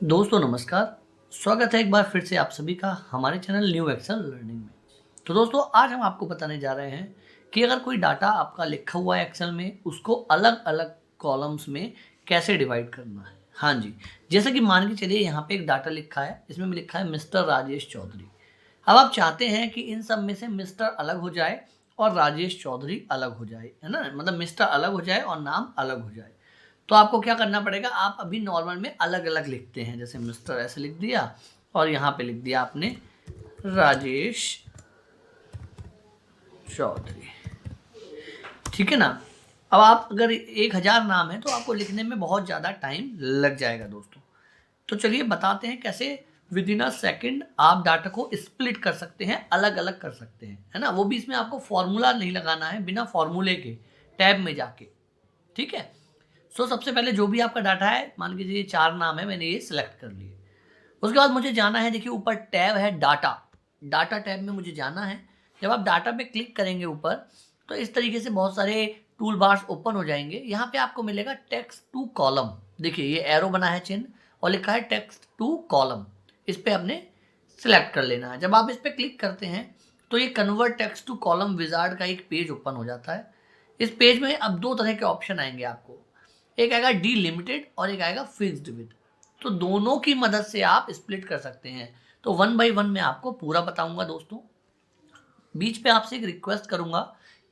दोस्तों नमस्कार। स्वागत है एक बार फिर से आप सभी का हमारे चैनल न्यू एक्सेल लर्निंग में। तो दोस्तों आज हम आपको बताने जा रहे हैं कि अगर कोई डाटा आपका लिखा हुआ है एक्सेल में उसको अलग अलग कॉलम्स में कैसे डिवाइड करना है। हाँ जी, जैसे कि मान के चलिए यहाँ पे एक डाटा लिखा है, इसमें भी लिखा है मिस्टर राजेश चौधरी। अब आप चाहते हैं कि इन सब में से मिस्टर अलग हो जाए और राजेश चौधरी अलग हो जाए, है ना, मतलब मिस्टर अलग हो जाए और नाम अलग हो जाए। तो आपको क्या करना पड़ेगा, आप अभी नॉर्मल में अलग अलग लिखते हैं, जैसे मिस्टर ऐसे लिख दिया और यहाँ पे लिख दिया आपने राजेश चौधरी, ठीक है ना। अब आप अगर 1000 नाम है तो आपको लिखने में बहुत ज़्यादा टाइम लग जाएगा दोस्तों। तो चलिए बताते हैं कैसे विद इन अ सेकेंड आप डाटा को स्प्लिट कर सकते हैं, अलग अलग कर सकते हैं, है ना। वो भी इसमें आपको फॉर्मूला नहीं लगाना है, बिना फॉर्मूले के टैब में जाके, ठीक है। सबसे पहले जो भी आपका डाटा है, मान के चलिए 4 नाम है, मैंने ये सिलेक्ट कर लिए। उसके बाद मुझे जाना है, देखिए ऊपर टैब है डाटा, डाटा टैब में मुझे जाना है। जब आप डाटा पे क्लिक करेंगे ऊपर तो इस तरीके से बहुत सारे टूल बार्स ओपन हो जाएंगे। यहाँ पे आपको मिलेगा टेक्स्ट टू कॉलम, देखिए ये एरो बना है चिन्ह और लिखा है टेक्स्ट टू कॉलम, इस पर आपने सिलेक्ट कर लेना है। जब आप इस पर क्लिक करते हैं तो ये convert text to column wizard का एक पेज ओपन हो जाता है। इस पेज में अब 2 तरह के ऑप्शन आएंगे आपको, एक आएगा डिलिमिटेड और एक आएगा फिक्स्ड विद। तो दोनों की मदद से आप स्प्लिट कर सकते हैं। तो 1 बाय 1 मैं आपको पूरा बताऊंगा दोस्तों। बीच पे आपसे एक रिक्वेस्ट करूंगा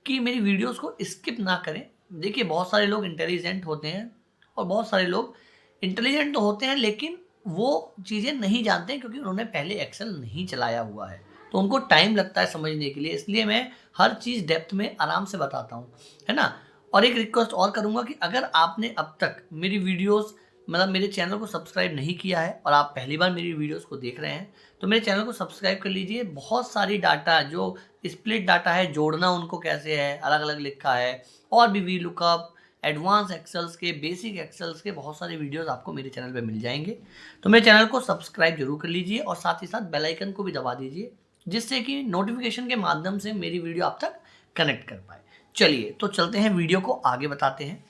कि मेरी वीडियोस को स्किप ना करें। देखिए बहुत सारे लोग इंटेलिजेंट होते हैं और बहुत सारे लोग इंटेलिजेंट तो होते हैं लेकिन वो चीज़ें नहीं जानते हैं क्योंकि उन्होंने पहले एक्सेल नहीं चलाया हुआ है, तो उनको टाइम लगता है समझने के लिए। इसलिए मैं हर चीज़ डेप्थ में आराम से बताता हूँ, है ना। और एक रिक्वेस्ट और करूँगा कि अगर आपने अब तक मेरी वीडियोस मतलब मेरे चैनल को सब्सक्राइब नहीं किया है और आप पहली बार मेरी वीडियोस को देख रहे हैं तो मेरे चैनल को सब्सक्राइब कर लीजिए। बहुत सारी डाटा जो स्प्लिट डाटा है, जोड़ना उनको कैसे है, अलग अलग लिखा है, और भी वी लुकअप, एडवांस एक्सेल्स के, बेसिक एक्सेल्स के बहुत सारे वीडियोस आपको मेरे चैनल पे मिल जाएंगे। तो मेरे चैनल को सब्सक्राइब जरूर कर लीजिए और साथ ही साथ बेल आइकन को भी दबा दीजिए जिससे कि नोटिफिकेशन के माध्यम से मेरी वीडियो आप तक कनेक्ट कर पाए। चलिए तो चलते हैं, वीडियो को आगे बताते हैं।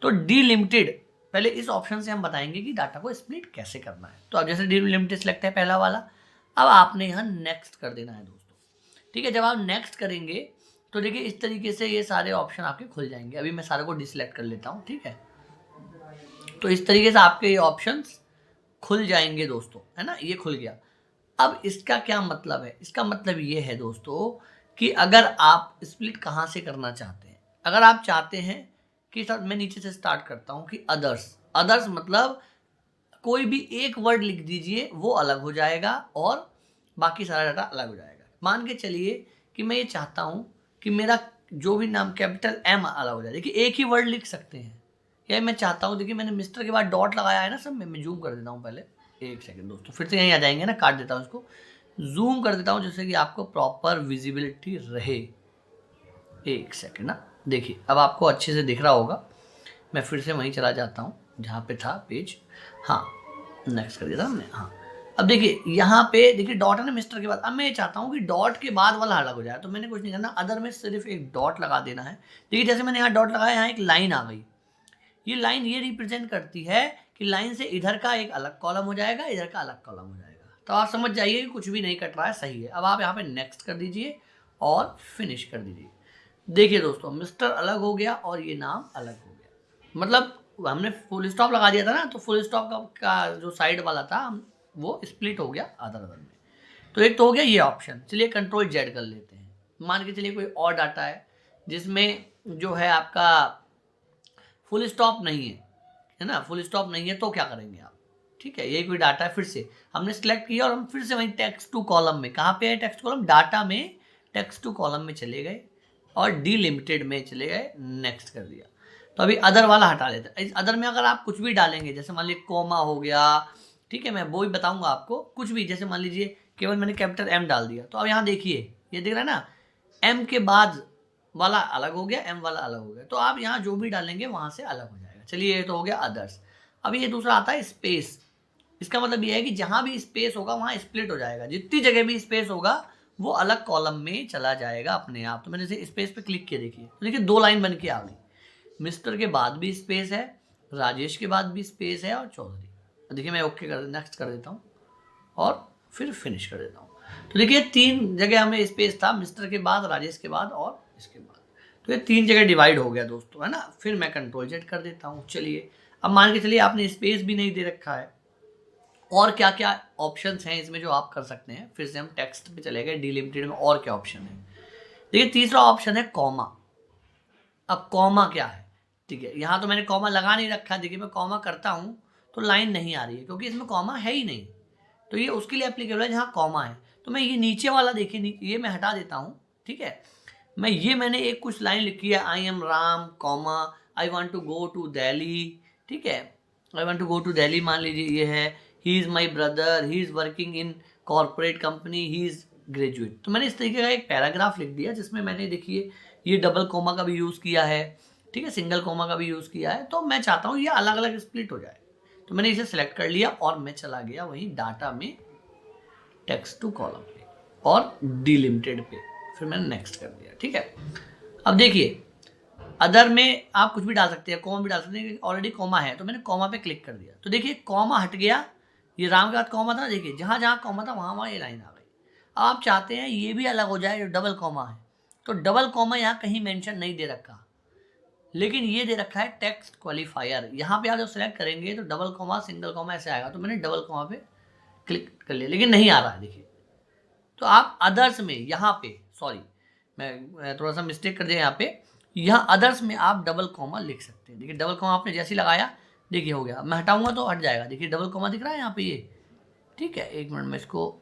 तो डिलिमिटेड, पहले इस ऑप्शन से हम बताएंगे कि डाटा को स्प्लिट कैसे करना है। तो अब जैसे डिलिमिटेड सिलेक्ट है पहला वाला, अब आपने यहाँ नेक्स्ट कर देना है दोस्तों, ठीक है। जब आप नेक्स्ट करेंगे तो देखिए इस तरीके से ये सारे ऑप्शन आपके खुल जाएंगे। अभी मैं सारे को डिसलेक्ट कर लेता हूँ, ठीक है। तो इस तरीके से आपके ये ऑप्शंस खुल जाएंगे दोस्तों, है ना, ये खुल गया। अब इसका क्या मतलब है, इसका मतलब ये है दोस्तों कि अगर आप स्प्लिट कहाँ से करना चाहते हैं, अगर आप चाहते हैं कि सर मैं नीचे से स्टार्ट करता हूँ कि अदर्स, अदर्स मतलब कोई भी एक वर्ड लिख दीजिए वो अलग हो जाएगा और बाकी सारा डाटा अलग हो जाएगा। मान के चलिए कि मैं ये चाहता हूँ कि मेरा जो भी नाम कैपिटल एम अलग हो जाए, देखिए एक ही वर्ड लिख सकते हैं। या मैं चाहता हूँ, देखिए मैंने मिस्टर के बाद डॉट लगाया है ना सब में, मैं जूम कर देता हूँ पहले, एक सेकंड दोस्तों, फिर से यहीं आ जाएंगे ना, काट देता हूँ इसको, जूम कर देता हूँ जिससे कि आपको प्रॉपर विजिबिलिटी रहे। एक सेकंड ना, देखिए अब आपको अच्छे से दिख रहा होगा। मैं फिर से वहीं चला जाता हूँ जहाँ पे था पेज, हाँ नेक्स्ट कर दिया था हमने, हाँ। अब देखिए यहाँ पे देखिए डॉट है ना मिस्टर के बाद। अब मैं ये चाहता हूँ कि डॉट के बाद वाला अलग हो जाए, तो मैंने कुछ नहीं करना, अदर में सिर्फ एक डॉट लगा देना है। देखिए जैसे मैंने यहाँ डॉट लगाया, यहाँ एक लाइन आ गई। ये लाइन ये रिप्रेजेंट करती है कि लाइन से इधर का एक अलग कॉलम हो जाएगा, इधर का अलग कॉलम हो जाएगा। तो आप समझ जाइए कि कुछ भी नहीं कट रहा है, सही है। अब आप यहाँ पे नेक्स्ट कर दीजिए और फिनिश कर दीजिए। देखिए दोस्तों मिस्टर अलग हो गया और ये नाम अलग हो गया, मतलब हमने फुल स्टॉप लगा दिया था ना, तो फुल स्टॉप का जो साइड वाला था वो स्प्लिट हो गया अदर अदर में। तो एक तो हो गया ये ऑप्शन। चलिए कंट्रोल जेड कर लेते हैं। मान के चलिए कोई और डाटा है जिसमें जो है आपका फुल स्टॉप नहीं है ना, फुल स्टॉप नहीं है, तो क्या करेंगे आप, ठीक है। ये कोई डाटा है, फिर से हमने सेलेक्ट किया और हम फिर से वहीं टेक्स्ट टू कॉलम में, कहाँ पे है टेक्स्ट कॉलम, डाटा में टेक्स्ट टू कॉलम में चले गए और डिलिमिटेड में चले गए, नेक्स्ट कर दिया। तो अभी अदर वाला हटा लेते हैं। इस अदर में अगर आप कुछ भी डालेंगे, जैसे मान लीजिए कोमा हो गया, ठीक है, मैं वो ही बताऊंगा आपको, कुछ भी, जैसे मान लीजिए केवल मैंने कैपिटल एम डाल दिया, तो अब यहाँ देखिए ये दिख रहा है ना, एम के बाद वाला अलग हो गया, एम वाला अलग हो गया। तो आप यहाँ जो भी डालेंगे वहां से अलग हो जाएगा। चलिए ये तो हो गया अदर्स। अब ये दूसरा आता है स्पेस। इसका मतलब ये है कि जहां भी स्पेस होगा वहां स्प्लिट हो जाएगा, जितनी जगह भी स्पेस होगा वो अलग कॉलम में चला जाएगा अपने आप। तो मैंने जैसे स्पेस पे क्लिक किया, देखिए तो देखिए 2 लाइन बन के आ गई। मिस्टर के बाद भी स्पेस है, राजेश के बाद भी स्पेस है और चौधरी, देखिए मैं ओके कर नेक्स्ट कर देता हूँ और फिर फिनिश कर देता हूँ। तो देखिए 3 जगह हमें स्पेस था, मिस्टर के बाद, राजेश के बाद और इसके बाद। तो ये 3 जगह डिवाइड हो गया दोस्तों, है ना। फिर मैं कंट्रोल जेड कर देता हूँ। चलिए अब मान के चलिए आपने स्पेस भी नहीं दे रखा है, और क्या क्या ऑप्शंस हैं इसमें जो आप कर सकते हैं। फिर से हम टेक्स्ट पे चले गए, डिलिमिटेड में और क्या ऑप्शन है। देखिए तीसरा ऑप्शन है कॉमा। अब कॉमा क्या है, ठीक है, यहाँ तो मैंने कॉमा लगा नहीं रखा। देखिए मैं कॉमा करता हूँ तो लाइन नहीं आ रही है क्योंकि इसमें कॉमा है ही नहीं। तो ये उसके लिए एप्लीकेबल है जहाँ कॉमा है। तो मैं ये नीचे वाला देखिए, ये मैं हटा देता हूँ, ठीक है। मैंने एक कुछ लाइन लिखी है, I am Ram comma I want to go to Delhi, ठीक है। I want to go to Delhi मान लीजिए ये है। He is my brother, he is working in corporate company, he is graduate. तो मैंने इस तरीके का एक पैराग्राफ लिख दिया जिसमें मैंने देखिए ये डबल कोमा का भी यूज़ किया है, ठीक है, सिंगल कोमा का भी यूज़ किया है। तो मैं चाहता हूँ ये अलग अलग स्प्लिट हो जाए। तो मैंने इसे सेलेक्ट कर लिया और मैं चला गया वहीं डाटा में टेक्स्ट टू कॉलम पे और डिलिमिटेड पे, फिर मैंने नेक्स्ट कर दिया, ठीक है। अब देखिए अदर में आप कुछ भी डाल सकते हैं, कॉमा भी डाल सकते हैं, ऑलरेडी कॉमा है तो मैंने कॉमा पे क्लिक कर दिया। तो देखिए कॉमा हट गया, ये राम के बाद कॉमा था, देखिए जहाँ जहाँ कॉमा था वहाँ वहाँ ये लाइन आ गई। आप चाहते हैं ये भी अलग हो जाए, जो डबल कॉमा है, तो डबल कॉमा यहाँ कहीं मेंशन नहीं दे रखा, लेकिन ये दे रखा है टेक्स्ट क्वालिफायर। यहाँ पे आप जब सेलेक्ट करेंगे तो डबल कॉमा सिंगल कॉमा ऐसे आएगा। तो मैंने डबल कॉमा पे क्लिक कर लिया, लेकिन नहीं आ रहा है देखिए। तो आप अदर्स में यहाँ पे, सॉरी मैं थोड़ा सा मिस्टेक कर दिया यहाँ पे, यहाँ अदर्स में आप डबल कॉमा लिख सकते हैं। देखिए डबल कॉमा आपने जैसे ही लगाया, देखिए हो गया। मैं हटाऊंगा तो हट जाएगा, देखिए डबल कॉमा दिख रहा है यहाँ पे ये, ठीक है। एक मिनट में इसको,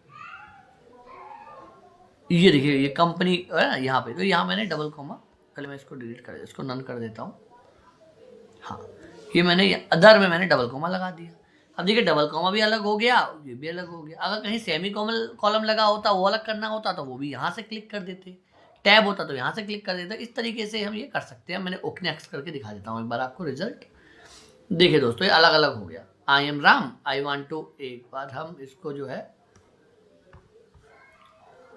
ये देखिए ये कंपनी है ना यहाँ पे, तो यहाँ मैंने डबल कॉमा, पहले मैं इसको डिलीट कर, इसको नन कर देता हूँ। हाँ ये मैंने अदर में मैंने डबल कॉमा लगा दिया। अब देखिए डबल कॉमा भी अलग हो गया, ये भी अलग हो गया। अगर कहीं सेमी कॉलम लगा होता, वो अलग करना होता तो वो भी यहाँ से क्लिक कर देते, टैब होता तो यहाँ से क्लिक कर देते। इस तरीके से हम ये कर सकते हैं। मैंने ओके नेक्स्ट करके दिखा देता हूँ एक बार आपको रिजल्ट। देखिए दोस्तों ये अलग अलग हो गया। I am Ram, I want to, एक बार हम इसको जो है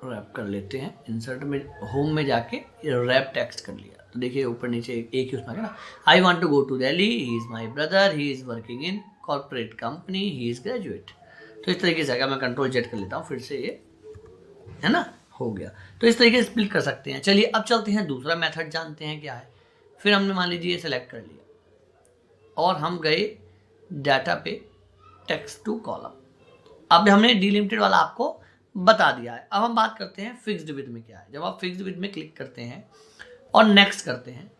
रैप कर लेते हैं, इंसर्ट में होम में जाके रैप टेक्स्ट कर लिया। तो देखिए ऊपर नीचे एक ही उसमें ना, I want to go to Delhi, he is my brother, he is working in corporate company, he is graduate. तो इस तरीके से अगर मैं कंट्रोल जेड कर लेता हूँ फिर से, ये है ना हो गया। तो इस तरीके से स्प्लिट कर सकते हैं। चलिए अब चलते हैं दूसरा मेथड, जानते हैं क्या है। फिर हमने मान लीजिए ये सेलेक्ट कर लिया और हम गए डाटा पे टेक्स्ट टू कॉलम। अब हमने डिलिमिटेड वाला आपको बता दिया है। अब हम बात करते हैं फिक्स्ड विड्थ में क्या है। जब आप फिक्स्ड विड्थ में क्लिक करते हैं और नेक्स्ट करते हैं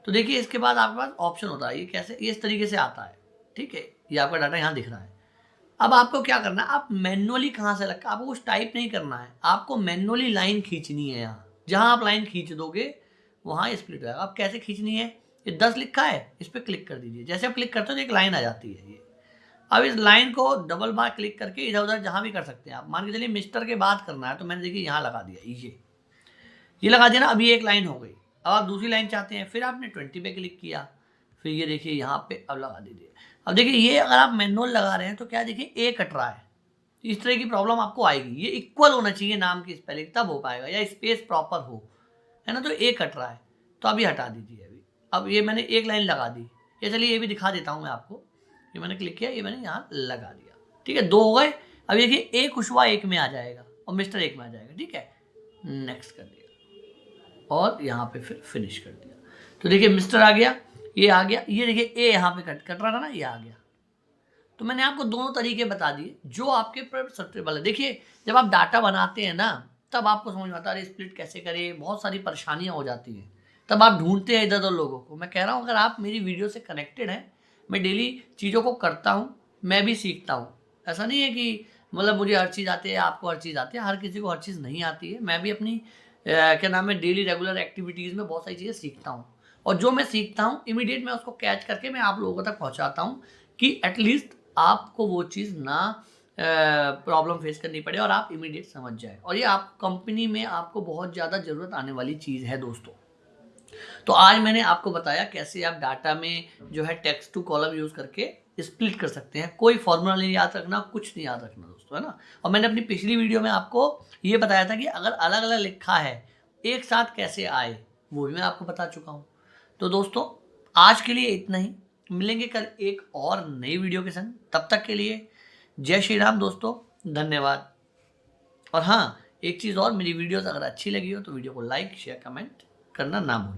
तो देखिए इसके बाद आपके पास ऑप्शन होता है, ये कैसे, ये इस तरीके से आता है, ठीक है। ये आपका डाटा यहाँ दिख रहा है। अब आपको क्या करना है, आप मैनुअली कहाँ से रखा, आपको कुछ टाइप नहीं करना है, आपको मैनुअली लाइन खींचनी है। यहाँ जहाँ आप लाइन खींच दोगे वहाँ स्प्लिट हो जाएगा। आप कैसे खींचनी है, ये 10 लिखा है, इस पर क्लिक कर दीजिए। जैसे आप क्लिक करते हो तो एक लाइन आ जाती है ये। अब इस लाइन को डबल बार क्लिक करके इधर उधर जहाँ भी कर सकते हैं आप। मान के चलिए मिस्टर के बाद करना है तो मैंने देखिए यहाँ लगा दिया, ये लगा दिया ना। अभी एक लाइन हो गई। अब आप दूसरी लाइन चाहते हैं, फिर आपने 20 पे क्लिक किया, फिर ये देखिए यहाँ पे अब लगा दीजिए। अब देखिए ये अगर आप मैनुअल लगा रहे हैं तो क्या देखिए ए कट रहा है, इस तरह की प्रॉब्लम आपको आएगी। ये इक्वल होना चाहिए नाम की स्पेलिंग, तब हो पाएगा, या स्पेस प्रॉपर हो, है ना। तो ए कट रहा है तो अभी हटा दीजिए अभी। अब ये मैंने एक लाइन लगा दी, ये चलिए ये भी दिखा देता हूँ मैं आपको। ये मैंने क्लिक किया, ये मैंने यहाँ लगा दिया, ठीक है। 2 हो गए। अब देखिए ए कुशवा एक में आ जाएगा और मिस्टर एक में आ जाएगा, ठीक है। नेक्स्ट कर दिया और यहाँ पे फिर फिनिश कर दिया। तो देखिए मिस्टर आ गया, ये आ गया, ये देखिए ए यहाँ पे कट रहा था ना, ये आ गया। तो मैंने आपको दोनों तरीके बता दिए जो आपके पर सटेबल है। देखिए जब आप डाटा बनाते हैं ना तब आपको समझ में आता है अरे स्प्लिट कैसे करें, बहुत सारी परेशानियाँ हो जाती हैं, तब आप ढूंढते हैं इधर उधर लोगों को। मैं कह रहा हूँ अगर आप मेरी वीडियो से कनेक्टेड हैं, मैं डेली चीज़ों को करता हूँ, मैं भी सीखता हूँ। ऐसा नहीं है कि मतलब मुझे हर चीज़ आती है, आपको हर चीज़ आती है, हर किसी को हर चीज़ नहीं आती है। मैं भी अपनी क्या नाम है डेली रेगुलर एक्टिविटीज़ में बहुत सारी चीज़ें सीखता हूँ, और जो मैं सीखता हूँ इमीडिएट मैं उसको कैच करके मैं आप लोगों तक पहुँचाता हूँ कि एटलीस्ट आपको वो चीज़ ना प्रॉब्लम फेस करनी पड़े और आप इमीडिएट समझ जाए। और ये आप कंपनी में आपको बहुत ज़्यादा ज़रूरत आने वाली चीज़ है दोस्तों। तो आज मैंने आपको बताया कैसे आप डाटा में जो है टेक्स्ट टू कॉलम यूज़ करके स्प्लिट कर सकते हैं। कोई फॉर्मूला नहीं याद रखना, कुछ नहीं याद रखना दोस्तों, है ना। और मैंने अपनी पिछली वीडियो में आपको ये बताया था कि अगर अलग अलग लिखा है एक साथ कैसे आए, वो भी मैं आपको बता चुका हूँ। तो दोस्तों आज के लिए इतना ही। मिलेंगे कल एक और नई वीडियो के संग। तब तक के लिए जय श्री राम दोस्तों, धन्यवाद। और हाँ, एक चीज़ और, मेरी वीडियोस अगर अच्छी लगी हो तो वीडियो को लाइक शेयर कमेंट करना ना भूलें।